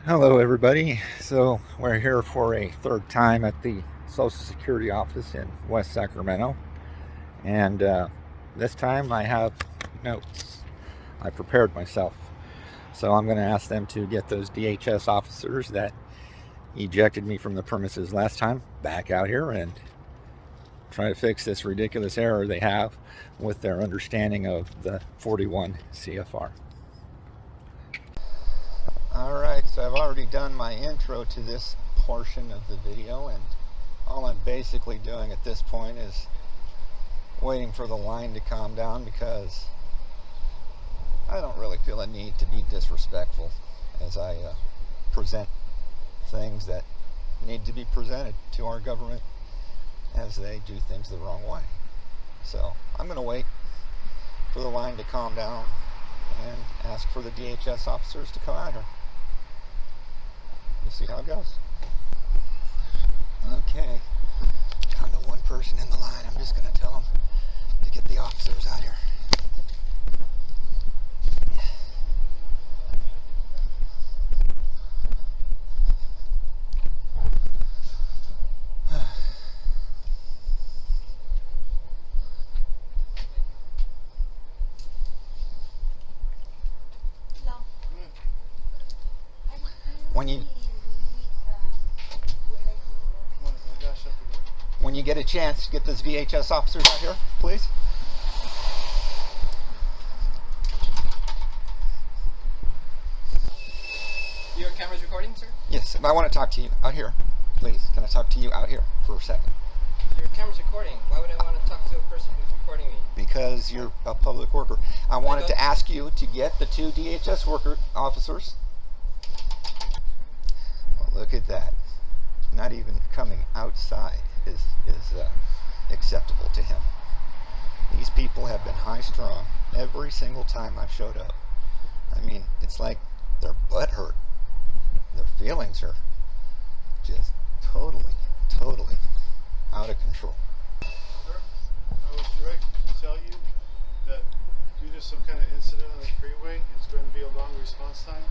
Hello everybody. So we're here for a third time at the Social Security office in West Sacramento, and this time I have notes. I prepared myself, so I'm going to ask them to get those DHS officers that ejected me from the premises last time back out here and try to fix this ridiculous error they have with their understanding of the 41 CFR. Alright, so I've already done my intro to this portion of the video, and all I'm basically doing at this point is waiting for the line to calm down, because I don't really feel a need to be disrespectful as I present things that need to be presented to our government as they do things the wrong way. So I'm going to wait for the line to calm down and ask for the DHS officers to come out here. We'll see how it goes. Okay, down to one person in the line. I'm just going to tell them to get the officers out here. When you get a chance, get those VHS officers out here, please. Your camera's recording, sir? Yes, I want to talk to you out here, please. Can I talk to you out here for a second? Your camera's recording. Why would I want to talk to a person who's recording me? Because you're a public worker. I wanted to ask you to get the two DHS officers. Well, look at that. Not even coming outside is acceptable to him. These people have been high-strung every single time I've showed up. I mean, it's like their butt hurt. Their feelings are just totally out of control. Sir, I was directed to tell you that due to some kind of incident on the freeway, it's going to be a long response time.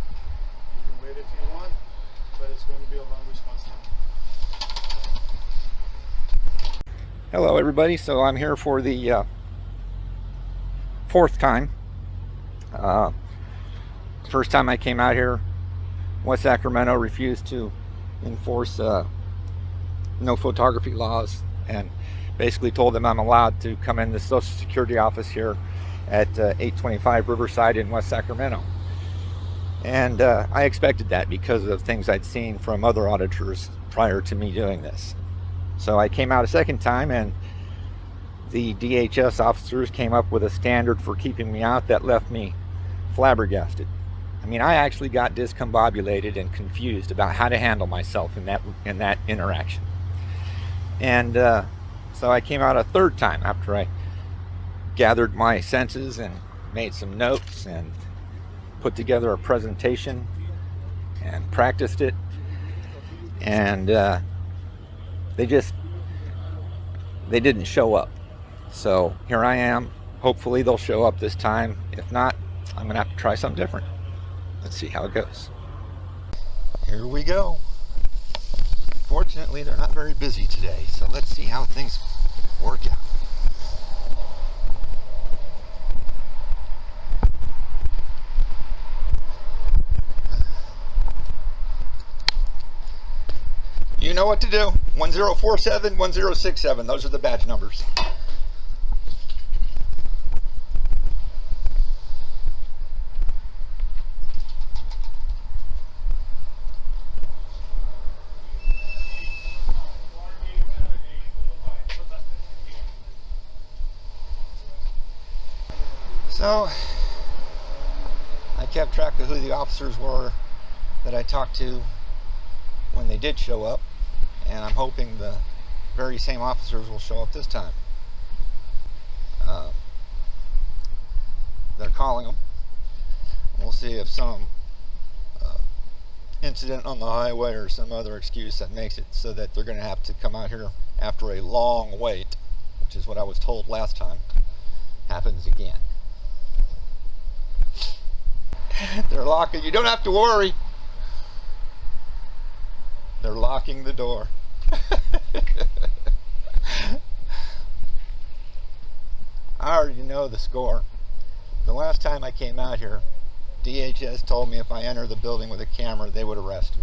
You can wait if you want, but it's going to be a long response time. Hello everybody, so I'm here for the fourth time. First time I came out here, West Sacramento refused to enforce no photography laws, and basically told them I'm allowed to come in the Social Security office here at 825 Riverside in West Sacramento. And I expected that because of things I'd seen from other auditors prior to me doing this. So I came out a second time, and the DHS officers came up with a standard for keeping me out that left me flabbergasted. I mean, I actually got discombobulated and confused about how to handle myself in that interaction. And so I came out a third time after I gathered my senses and made some notes and put together a presentation and practiced it. And they didn't show up. So here I am. Hopefully they'll show up this time. If not, I'm gonna have to try something different. Let's see how it goes. Here we go. Fortunately, they're not very busy today, so let's see how things work out. You know what to do. 1047, 1067. Those are the badge numbers. So, I kept track of who the officers were that I talked to when they did show up, and I'm hoping the very same officers will show up this time. They're calling them. We'll see if some incident on the highway or some other excuse that makes it so that they're going to have to come out here after a long wait, which is what I was told last time, happens again. They're locking. You don't have to worry. They're locking the door. I already know the score. The last time I came out here, DHS told me if I enter the building with a camera, they would arrest me.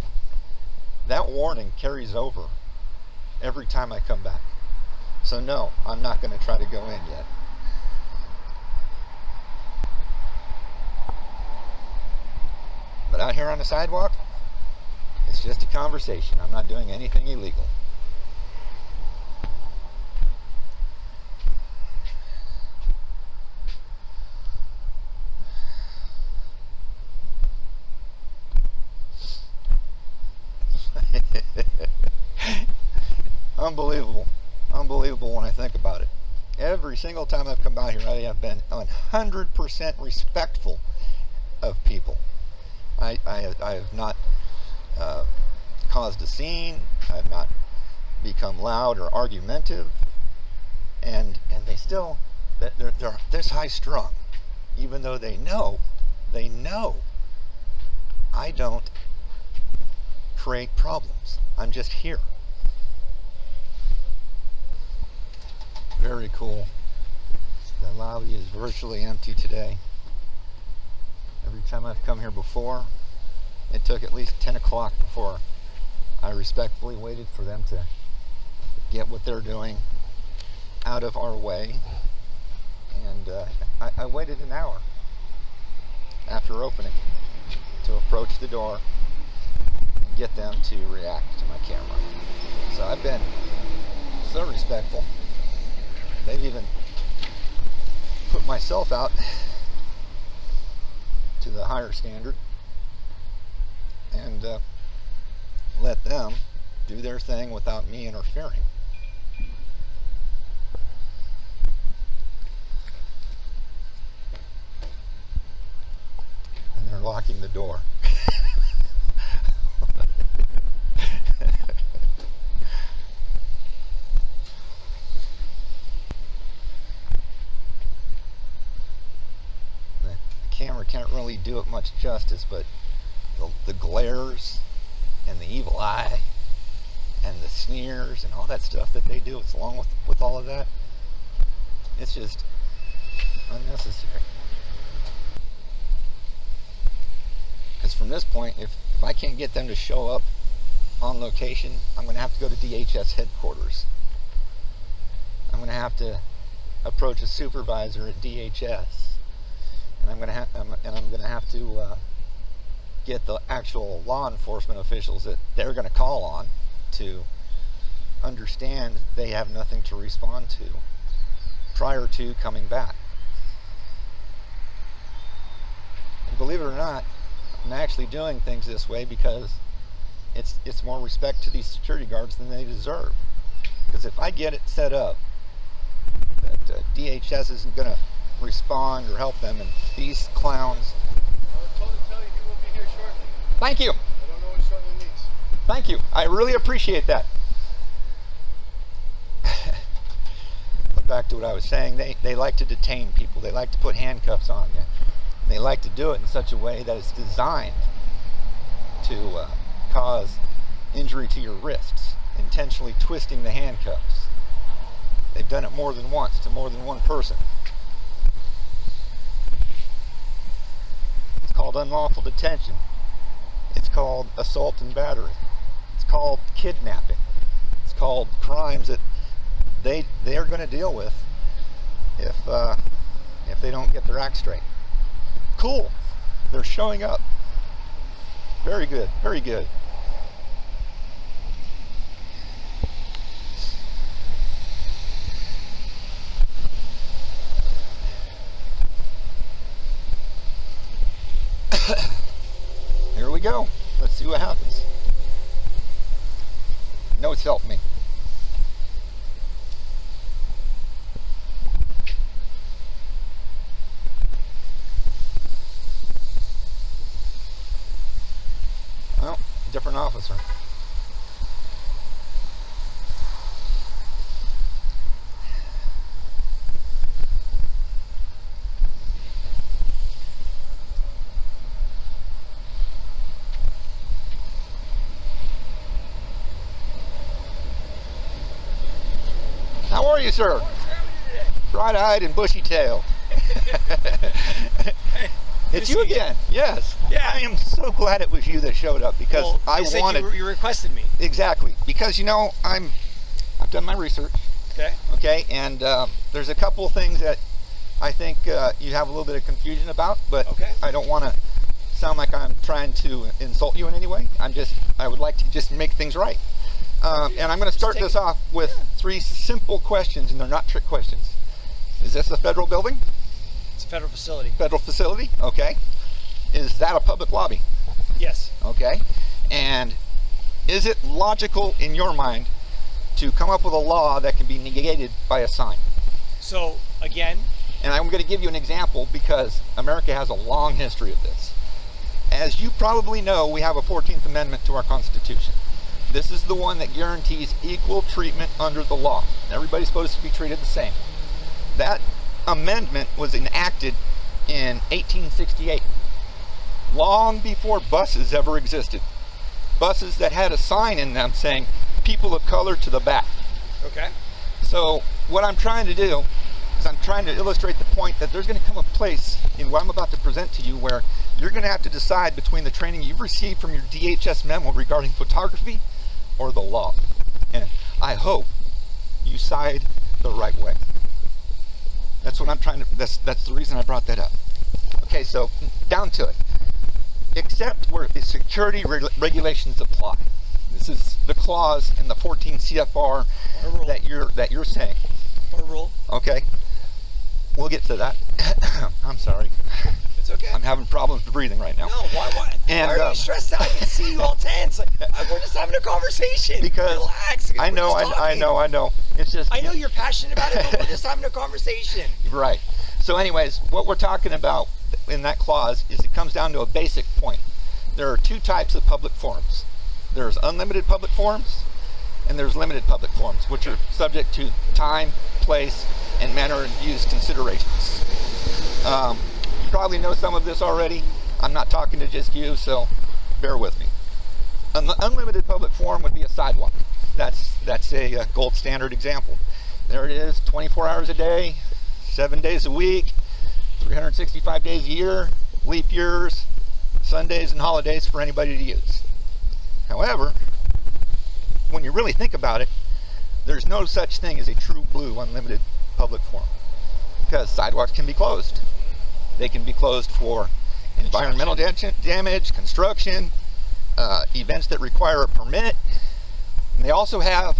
That warning carries over every time I come back. So no, I'm not going to try to go in yet. But out here on the sidewalk, it's just a conversation. I'm not doing anything illegal. Unbelievable. Unbelievable when I think about it. Every single time I've come out here, I have been 100% respectful of people. I have not caused a scene. I have not become loud or argumentative. And they still, they're this high strung. Even though they know I don't create problems. I'm just here. Very cool. The lobby is virtually empty today. Every time I've come here before, it took at least 10 o'clock before I respectfully waited for them to get what they're doing out of our way. And I waited an hour after opening to approach the door and get them to react to my camera. So I've been so respectful. They've even put myself out to the higher standard and let them do their thing without me interfering. And they're locking the door. Camera can't really do it much justice, but the glares and the evil eye and the sneers and all that stuff that they do, it's along with all of that, it's just unnecessary. Because from this point, if I can't get them to show up on location, I'm going to have to go to DHS headquarters. I'm going to have to approach a supervisor at DHS. And I'm going to have to get the actual law enforcement officials that they're going to call on to understand they have nothing to respond to prior to coming back. And believe it or not, I'm actually doing things this way because it's more respect to these security guards than they deserve. Because if I get it set up that DHS isn't going to respond or help them, and these clowns. I was told to tell you he will be here shortly. Thank you. I don't know what shortly means. Thank you. I really appreciate that. But back to what I was saying, they like to detain people. They like to put handcuffs on you. And they like to do it in such a way that it's designed to cause injury to your wrists, intentionally twisting the handcuffs. They've done it more than once to more than one person. It's called unlawful detention. It's called assault and battery. It's called kidnapping. It's called crimes that they are going to deal with if they don't get their act straight. Cool. They're showing up. Very good. Very good. Here we go. Let's see what happens. I know it's helped me. Well, different officer. are you, sir? Bright-eyed and bushy-tailed. It's you again. Yes. Yeah. I am so glad it was you that showed up because Well, I you said wanted. you requested me. Exactly. Because I've done my research. Okay. Okay, and there's a couple of things that I think you have a little bit of confusion about, but Okay. I don't want to sound like I'm trying to insult you in any way. I would like to just make things right. And I'm going to start this off with 3 simple questions, and they're not trick questions. Is this a federal building? It's a federal facility. Federal facility? Okay. Is that a public lobby? Yes. Okay. And is it logical in your mind to come up with a law that can be negated by a sign? So, again, And I'm going to give you an example because America has a long history of this. As you probably know, we have a 14th Amendment to our Constitution. This is the one that guarantees equal treatment under the law. Everybody's supposed to be treated the same. That amendment was enacted in 1868, long before buses ever existed. Buses that had a sign in them saying, people of color to the back. okay. So what I'm trying to do is I'm trying to illustrate the point that there's going to come a place in what I'm about to present to you where you're going to have to decide between the training you've received from your DHS memo regarding photography or the law. And I hope you side the right way. That's what I'm trying to, that's the reason I brought that up. Okay, so down to it. Except where the security regulations apply. This is the clause in the 14 CFR Or rule. that you're saying. Or rule. Okay, we'll get to that. I'm sorry. It's okay. I'm having problems breathing right now. No, why? And, Why are you stressed out? I can see you all tense. Like, we're just having a conversation. Because relax. I We're know. just talking. It's just. I know you're passionate about it, but we're just having a conversation. Right. So anyways, what we're talking about in that clause is it comes down to a basic point. There are 2 types of public forums. There's unlimited public forums and there's limited public forums, which are subject to time, place, and manner and use considerations. You probably know some of this already. I'm not talking to just you, so bear with me. An unlimited public forum would be a sidewalk. That's a gold standard example. There it is, 24 hours a day, 7 days a week, 365 days a year, leap years, Sundays and holidays for anybody to use. However, when you really think about it, there's no such thing as a true blue unlimited public forum because sidewalks can be closed. They can be closed for environmental damage, construction, events that require a permit. And they also have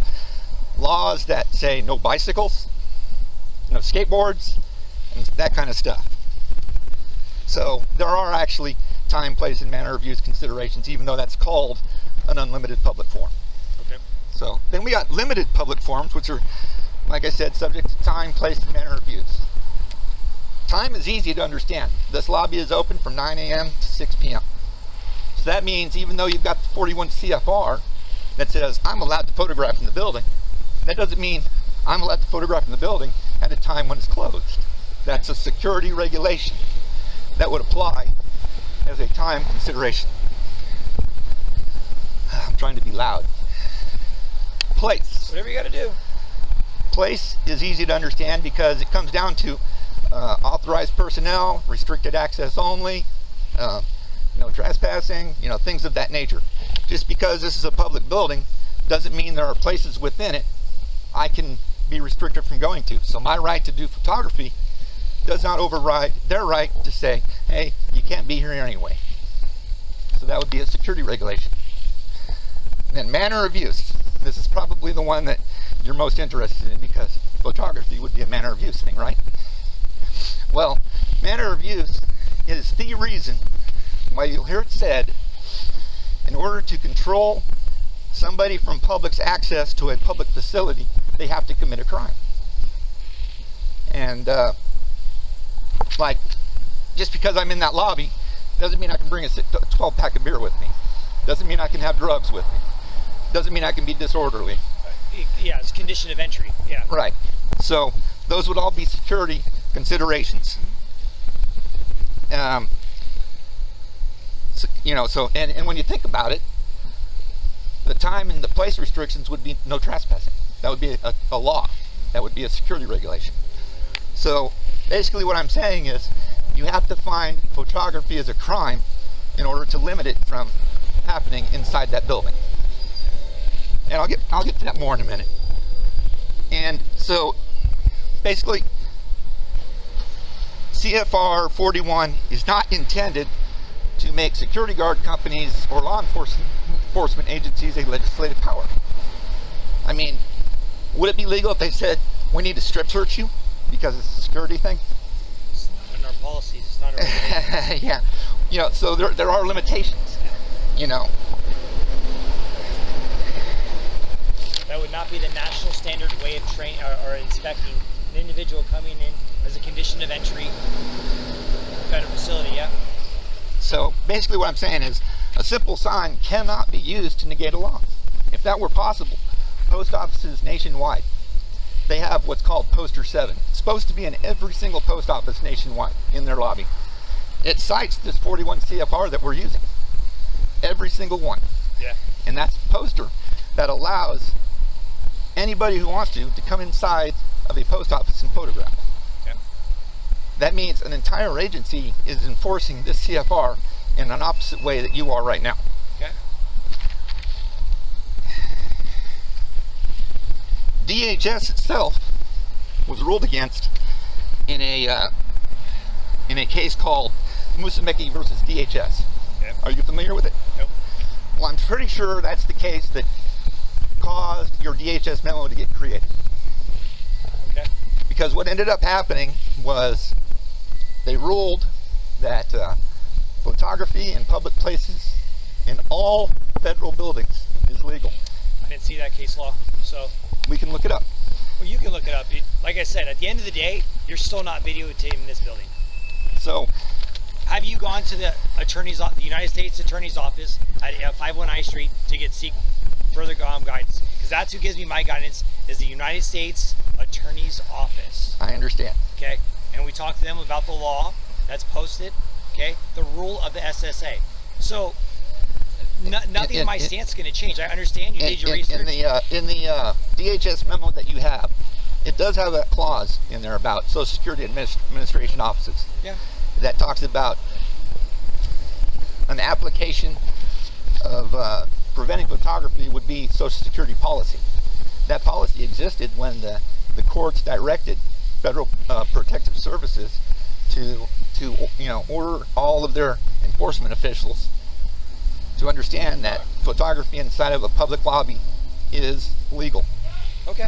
laws that say no bicycles, no skateboards, and that kind of stuff. So there are actually time, place, and manner of use considerations, even though that's called an unlimited public forum. Okay. So then we got limited public forums, which are, like I said, subject to time, place, and manner of use. Time is easy to understand. This lobby is open from 9 a.m. to 6 p.m. So that means even though you've got the 41 CFR that says I'm allowed to photograph in the building, that doesn't mean I'm allowed to photograph in the building at a time when it's closed. That's a security regulation that would apply as a time consideration. I'm trying to be loud. Place. Whatever you got to do. Place is easy to understand because it comes down to authorized personnel, restricted access only, no trespassing, things of that nature. Just because this is a public building doesn't mean there are places within it I can be restricted from going to. So my right to do photography does not override their right to say, hey, you can't be here anyway. So that would be a security regulation. And then manner of use. This is probably the one that you're most interested in because photography would be a manner of use thing, right? Well, manner of use is the reason why you'll hear it said, in order to control somebody from public's access to a public facility, they have to commit a crime. And like, just because I'm in that lobby doesn't mean I can bring a 12-pack of beer with me. Doesn't mean I can have drugs with me. Doesn't mean I can be disorderly. Yeah, it's condition of entry. Yeah. Right. So those would all be security considerations. And when you think about it, the time and the place restrictions would be no trespassing. That would be a law. That would be a security regulation. So basically what I'm saying is you have to find photography as a crime in order to limit it from happening inside that building. And I'll get to that more in a minute. And so basically CFR 41 is not intended to make security guard companies or law enforcement agencies a legislative power. I mean, would it be legal if they said, we need to strip search you because it's a security thing? It's not in our policies. It's not in our regulations. Yeah. You know, so there are limitations, you know. That would not be the national standard way of training or inspecting an individual coming in as a condition of entry federal facility, yeah? So basically what I'm saying is a simple sign cannot be used to negate a law. If that were possible, post offices nationwide, they have what's called Poster 7. It's supposed to be in every single post office nationwide in their lobby. It cites this 41 CFR that we're using. Every single one. Yeah. And that's a poster that allows anybody who wants to come inside of a post office and photograph. Okay. That means an entire agency is enforcing this CFR in an opposite way that you are right now. Okay. DHS itself was ruled against in a case called Movavi versus DHS. Yeah. Are you familiar with it? Nope. Well, I'm pretty sure that's the case that caused your DHS memo to get created. Okay. Because what ended up happening was they ruled that photography in public places in all federal buildings is legal. I didn't see that case law, so. We can look it up. Well, you can look it up. Like I said, at the end of the day, you're still not videotaping this building. So, Have you gone to the United States Attorney's Office at 501 I Street to get further guidance? Because that's who gives me my guidance, is the United States Attorney's Office. I understand. Okay, and we talk to them about the law that's posted. Okay, the rule of the SSA. So nothing in my stance is going to change. I understand you did your research. In the DHS memo that you have, it does have a clause in there about Social Security Administration offices. Yeah. That talks about an application of preventing photography would be Social Security policy. That policy existed when the courts directed Federal Protective Services to order all of their enforcement officials to understand that photography inside of a public lobby is legal. Okay.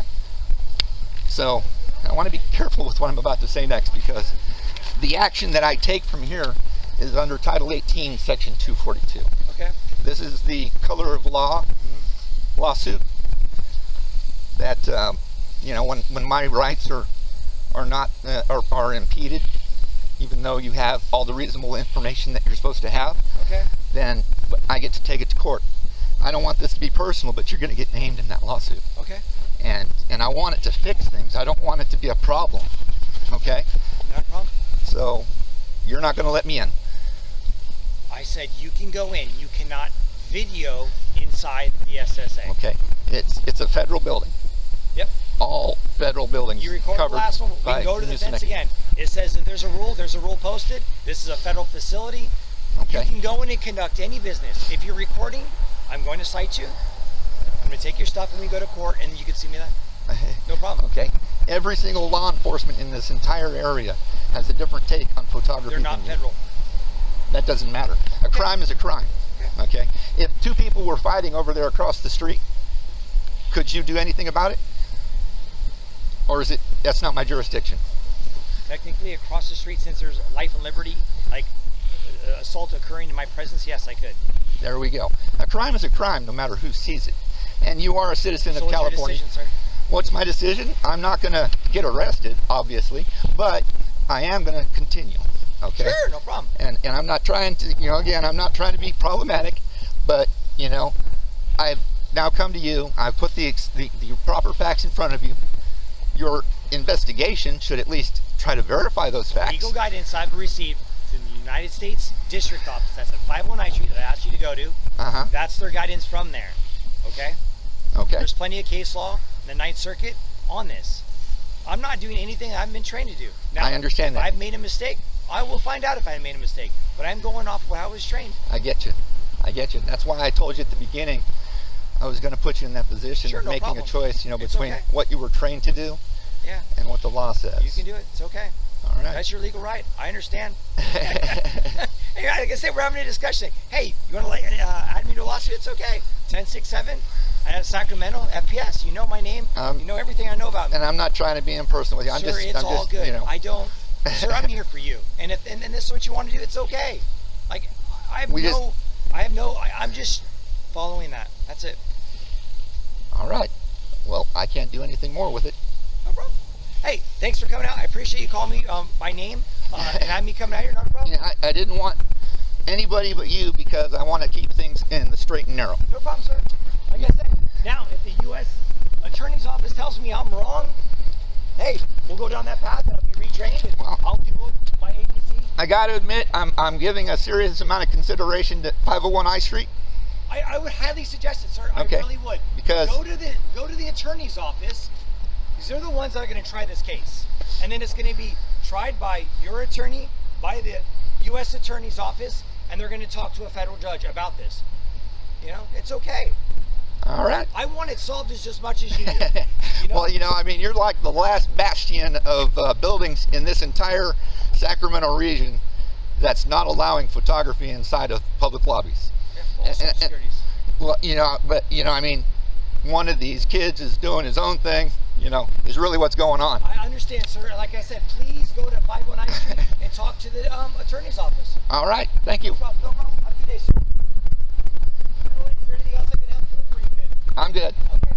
So I want to be careful with what I'm about to say next, because the action that I take from here is under Title 18, Section 242. Okay. This is the color of law lawsuit that when my rights are impeded, even though you have all the reasonable information that you're supposed to have, Okay. then I get to take it to court. I don't want this to be personal, but you're going to get named in that lawsuit. Okay. And I want it to fix things. I don't want it to be a problem. Okay? Not a problem. So you're not going to let me in. I said you can go in. You cannot video inside the SSA. Okay? It's a federal building. Yep. All federal buildings You recorded the covered last one. We by can go to the fence Musuneki. again. It says that there's a rule posted. This is a federal facility. Okay. You can go in and conduct any business. If you're recording, I'm going to cite you. I'm going to take your stuff when we go to court, and you can see me then. No problem. Okay? Every single law enforcement in this entire area has a different take on photography. They're not than you. federal. That doesn't matter. A crime is a crime. Okay? If two people were fighting over there across the street, could you do anything about it? Or is it, that's not my jurisdiction? Technically, across the street, since there's life and liberty, like assault occurring in my presence, yes, I could. There we go. A crime is a crime no matter who sees it. And you are a citizen So of what's your California. decision, sir? What's my decision? I'm not going to get arrested, obviously, but I am going to continue. Okay? Sure, no problem. And I'm not trying to, again, I'm not trying to be problematic, but, I've now come to you. I've put the proper facts in front of you. Your investigation should at least try to verify those facts. Legal guidance I've received from the United States District Office, that's at 519 Street that I asked you to go to. Uh-huh. That's their guidance from there. Okay? Okay. There's plenty of case law in the Ninth Circuit on this. I'm not doing anything I've been trained to do. Now, I understand if that. I've made a mistake, I will find out if I made a mistake. But I'm going off what I was trained. I get you. I get you. That's why I told you at the beginning I was going to put you in that position Sure, of no making problem. a choice, you know, It's between okay. what you were trained to do Yeah, and what the law says. you can do it. It's okay. All right. That's your legal right. I understand. Hey, like I said, we're having a discussion. Hey, you want to add me to a lawsuit? It's okay. 1067 at Sacramento FPS. You know my name. You know everything I know about me. And I'm not trying to be impersonal with you. Sir, it's all good. You know. I don't. Sir, I'm here for you. And if and this is what you want to do, it's okay. Like I'm just following that. That's it. All right. Well, I can't do anything more with it. No problem. Hey, thanks for coming out. I appreciate you calling me by name and having me coming out here. Not a problem. Yeah, I didn't want anybody but you because I want to keep things in the straight and narrow. No problem, sir. Like I said, now if the U.S. Attorney's Office tells me I'm wrong, hey, we'll go down that path and I'll be retrained and Well, I'll do what my agency. I got to admit, I'm giving a serious amount of consideration to 501 I Street. I would highly suggest it, sir. Okay. I really would. Because- go to the attorney's office, because they're the ones that are going to try this case, and then it's going to be tried by your attorney, by the U.S. Attorney's Office, and they're going to talk to a federal judge about this. You know, it's okay. All right. I want it solved as much as you do. You know? Well, you know, I mean, you're like the last bastion of buildings in this entire Sacramento region that's not allowing photography inside of public lobbies. Yeah, well, social securities. Well, you know, but you know, I mean, one of these kids is doing his own thing. You know, is really what's going on. I understand, sir. Like I said, please go to 519 Street and talk to the attorney's office. All right. Thank you. No problem. No problem. Have a good day, sir. Is there anything else I can help you with? Or are you good? I'm good. Okay.